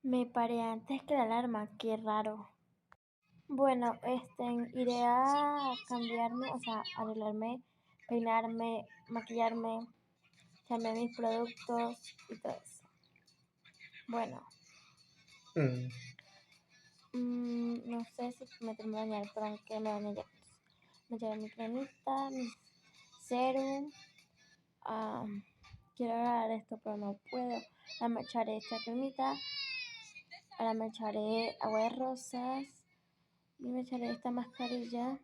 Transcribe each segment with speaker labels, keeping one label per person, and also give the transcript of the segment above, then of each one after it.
Speaker 1: Me paré antes que la alarma, qué raro. Bueno, iré a cambiarme, o sea, arreglarme, peinarme, maquillarme, echarme mis productos y todo eso. Bueno,
Speaker 2: Mm,
Speaker 1: no sé si meterme a bañar, pero aunque me bañe ya. Me echaré mi cremita, mi serum. ah, Quiero agarrar esto, pero no puedo. Ahora me echaré esta cremita. Ahora me echaré agua de rosas. Y me echaré esta mascarilla.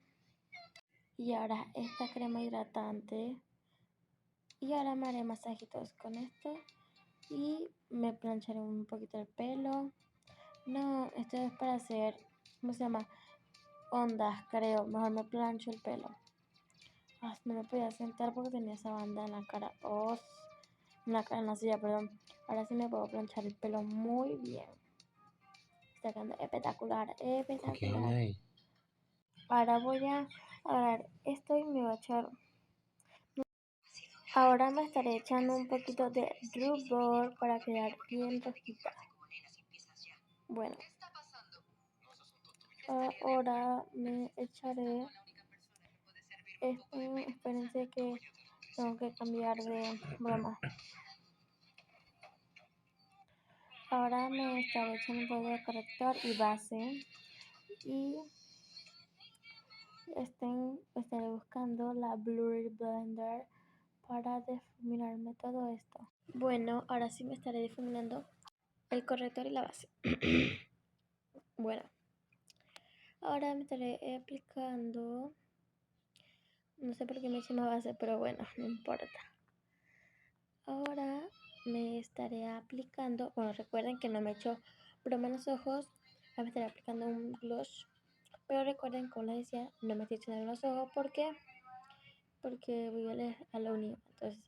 Speaker 1: Y ahora esta crema hidratante. Y ahora me haré masajitos con esto. Y me plancharé un poquito el pelo. No, esto es para hacer, ¿cómo se llama? Ondas, creo. Mejor me plancho el pelo. No me podía sentar porque tenía esa banda en la cara. En la silla, perdón. Ahora sí me puedo planchar el pelo muy bien. Está quedando espectacular,
Speaker 2: ¿Qué
Speaker 1: espectacular.
Speaker 2: hay?
Speaker 1: Ahora voy a agarrar esto y me voy a echar. Ahora me estaré echando un poquito de rubor para quedar bien rojita. Bueno, ahora me echaré esto. Espérense que tengo que cambiar de broma. Ahora me estaré echando un poco de corrector y base. Y estaré buscando la Blurry Blender para difuminarme todo esto. Bueno, ahora sí me estaré difuminando el corrector y la base. Bueno, ahora me estaré aplicando. No sé por qué me eché más base, pero bueno, no importa. Ahora me estaré aplicando. Bueno, recuerden que no me echo broma en los ojos. Ahora me estaré aplicando un blush. Pero recuerden, como les decía, no me estoy echando en los ojos porque voy a la uni. Entonces,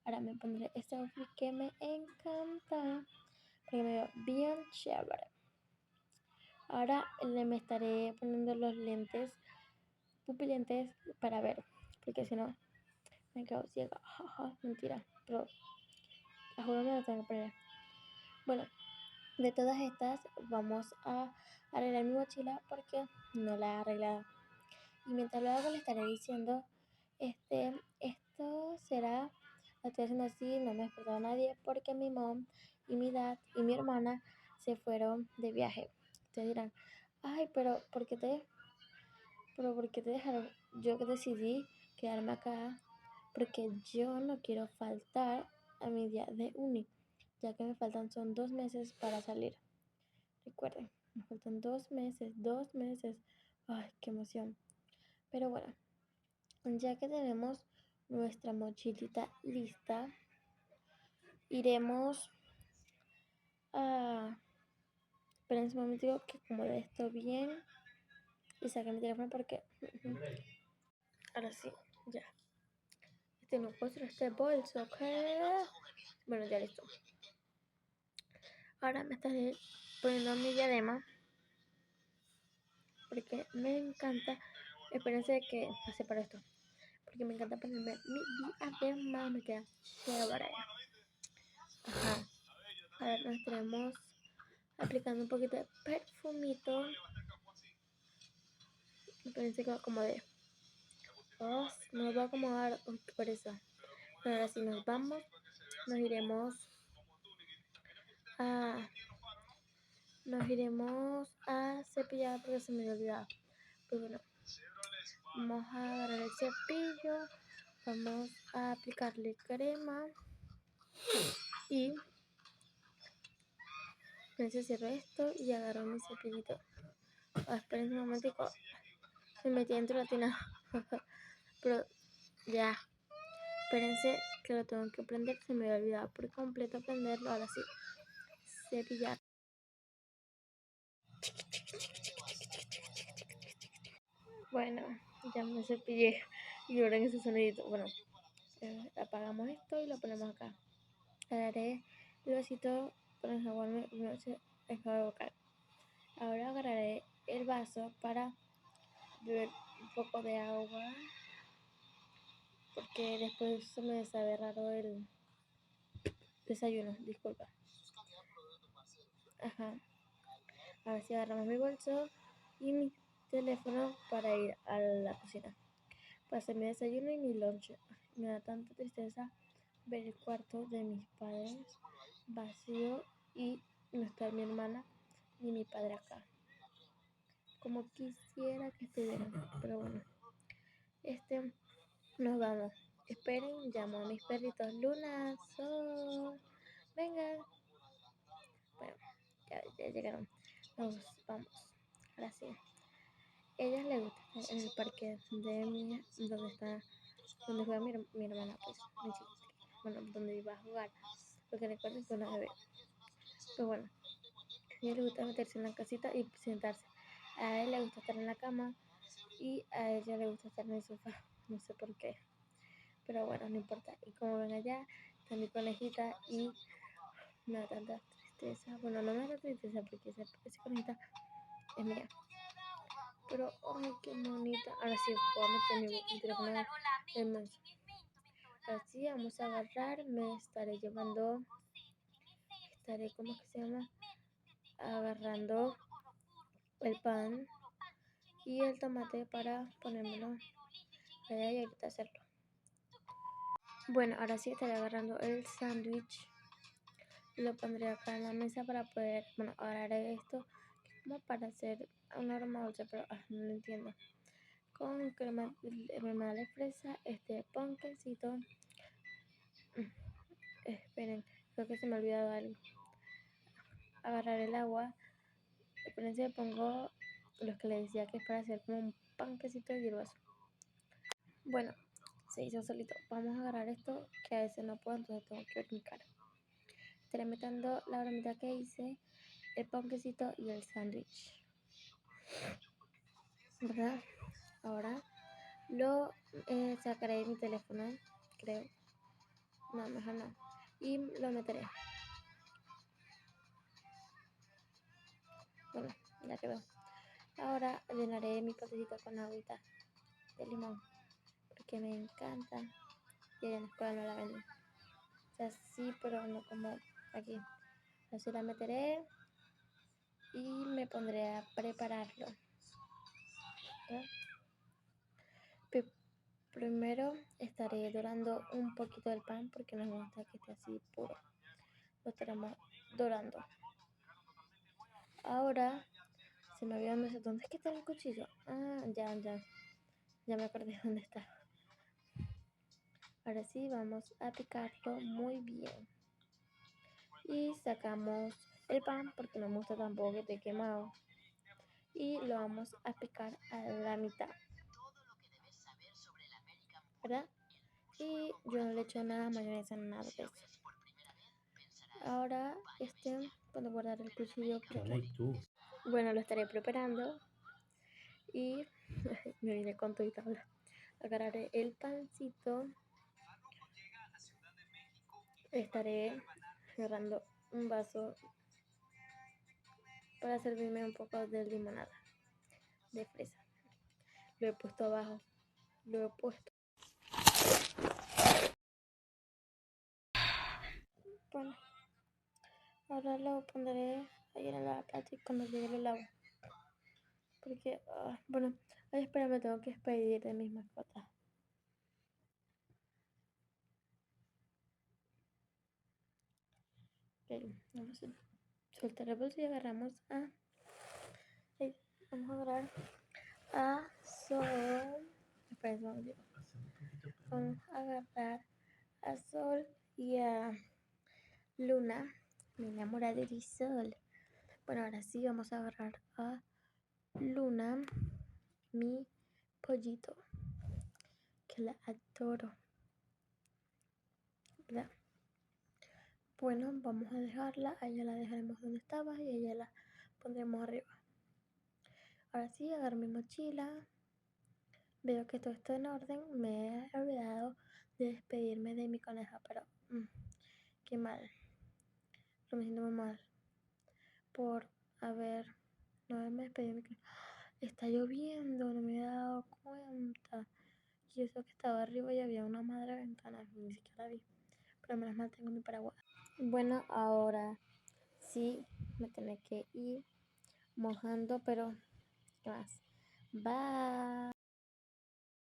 Speaker 1: ahora me pondré este outfit que me encanta. Porque me veo bien chévere. Ahora me estaré poniendo los lentes pupilentes para ver. Porque si no, me quedo ciega. Mentira. Pero a juro me lo tengo que poner. Bueno, de todas estas, vamos a arreglar mi mochila porque no la he arreglado. Y mientras lo hago, le estaré diciendo: esto será, lo estoy haciendo así, no me ha despertado nadie porque mi mom y mi dad y mi hermana se fueron de viaje. Ustedes dirán: ay, ¿por qué te dejaron? Yo que decidí quedarme acá porque yo no quiero faltar a mi día de uni, ya que me faltan son 2 meses para salir. Recuerden, me faltan 2 meses. Ay, qué emoción. Pero bueno, ya que tenemos nuestra mochilita lista, iremos a... Esperen un momento que acomode esto bien y saque mi teléfono porque... Ahora sí, ya. No encuentro este bolso, ¿ok? Bueno, ya listo. Ahora me estaré poniendo mi diadema porque me encanta. Espérense que pase para esto. Porque me encanta ponerme mi diadema, me queda chévere. Ajá. Ahora nos estaremos aplicando un poquito de perfumito. Espérense que acomode. No va a acomodar. Uy, qué pereza. Bueno, ahora sí nos vamos. Nos iremos a... Nos iremos a cepillar porque se me había olvidado. Pues bueno, vamos a agarrar el cepillo. Vamos a aplicarle crema. Y entonces cierro esto y agarro mi cepillito. Esperen un momentico. Me metí dentro de la tina. Pero ya. Espérense que lo tengo que prender. Se me había olvidado por completo prenderlo. Ahora sí. Cepillar. Bueno, ya me cepillé. Y ahora en ese sonidito. Bueno, apagamos esto y lo ponemos acá. Agarraré el vasito para enjuagarme el vocal. Ahora agarraré el vaso para beber un poco de agua. Porque después se me sabe raro el desayuno. Disculpa. Ajá. A ver si agarramos mi bolso y mi teléfono para ir a la cocina. Para hacer mi desayuno y mi lunch. Me da tanta tristeza ver el cuarto de mis padres vacío y no está mi hermana ni mi padre acá. Como quisiera que estuvieran, pero bueno. Nos vamos. Esperen, llamo a mis perritos Luna, Sol, vengan. Bueno, ya llegaron. Nos vamos. Ahora sí. Ellas les gusta estar en el parque de donde juega mi hermana, pues, mi chica. Bueno, donde iba a jugar. Porque recuerden que una bebé. Pero bueno, a ella le gusta meterse en la casita y sentarse. A él le gusta estar en la cama y a ella le gusta estar en el sofá. No sé por qué. Pero bueno, no importa. Y como ven allá, está mi conejita y me da tanta tristeza. Bueno, no me da tristeza porque esa conejita es mía. Pero, ay, qué bonita. Ahora sí, voy a meter mi teléfono en el. Así vamos a agarrar. Me estaré llevando. ¿Cómo que se llama? Agarrando el pan y el tomate para ponérmelo allá y ahorita hacerlo. Bueno, ahora sí estaré agarrando el sándwich y lo pondré acá en la mesa para poder, bueno, agarraré esto como para hacer una aroma dulce, pero no lo entiendo. Con crema de fresa, ponquecito. Esperen, creo que se me ha olvidado algo. Agarrar el agua. Esperen, pongo los que le decía que es para hacer como un panquecito de hierbazo. Bueno, se hizo solito. Vamos a agarrar esto, que a veces no puedo, entonces tengo que brincar. Estaré metiendo la bromita que hice, el panquecito y el sándwich. ¿Verdad? Ahora lo sacaré de mi teléfono, creo. No, mejor no. Y lo meteré. Bueno, ya quedó. Ahora llenaré mi potecito con agüita de limón. Porque me encanta. Y en la escuela no la venden. O sea, sí, pero no como aquí. Así la meteré y me pondré a prepararlo. Primero estaré dorando un poquito del pan porque nos gusta que esté así puro. Lo estaremos dorando. Ahora se me había olvidado dónde es que está el cuchillo. Ah, ya me acordé dónde está. Ahora sí vamos a picarlo muy bien. Y sacamos el pan porque no me gusta tampoco que esté quemado. Y lo vamos a picar a la mitad. ¿Verdad? Y yo no le echo nada mayonesa, nada de eso. Ahora puedo guardar el cuchillo porque, bueno, lo estaré preparando y me vine con todo y tabla. Agarraré el pancito, estaré agarrando un vaso para servirme un poco de limonada de fresa. Lo he puesto abajo, Bueno, ahora lo pondré ahí en la plata y cuando llegue lo lavo. Porque, bueno, espera, me tengo que despedir de mis mascotas. Vamos a soltar el bolso y agarramos vamos a agarrar a Sol. Espera, vamos a agarrar a Sol y a Luna, mi enamorada de Sol. Bueno, ahora sí vamos a agarrar a Luna, mi pollito, que la adoro, ¿verdad? Bueno, vamos a dejarla, a ella la dejaremos donde estaba y a ella la pondremos arriba. Ahora sí, agarro mi mochila, veo que todo está en orden, me he olvidado de despedirme de mi coneja, pero qué mal, me siento muy mal por no haberme despedido de mi coneja. Está lloviendo, no me he dado cuenta. Y eso que estaba arriba y había una madre ventana, ni siquiera la vi. Pero menos mal tengo mi paraguas. Bueno, ahora sí, me tengo que ir mojando, pero ¿qué más? Bye.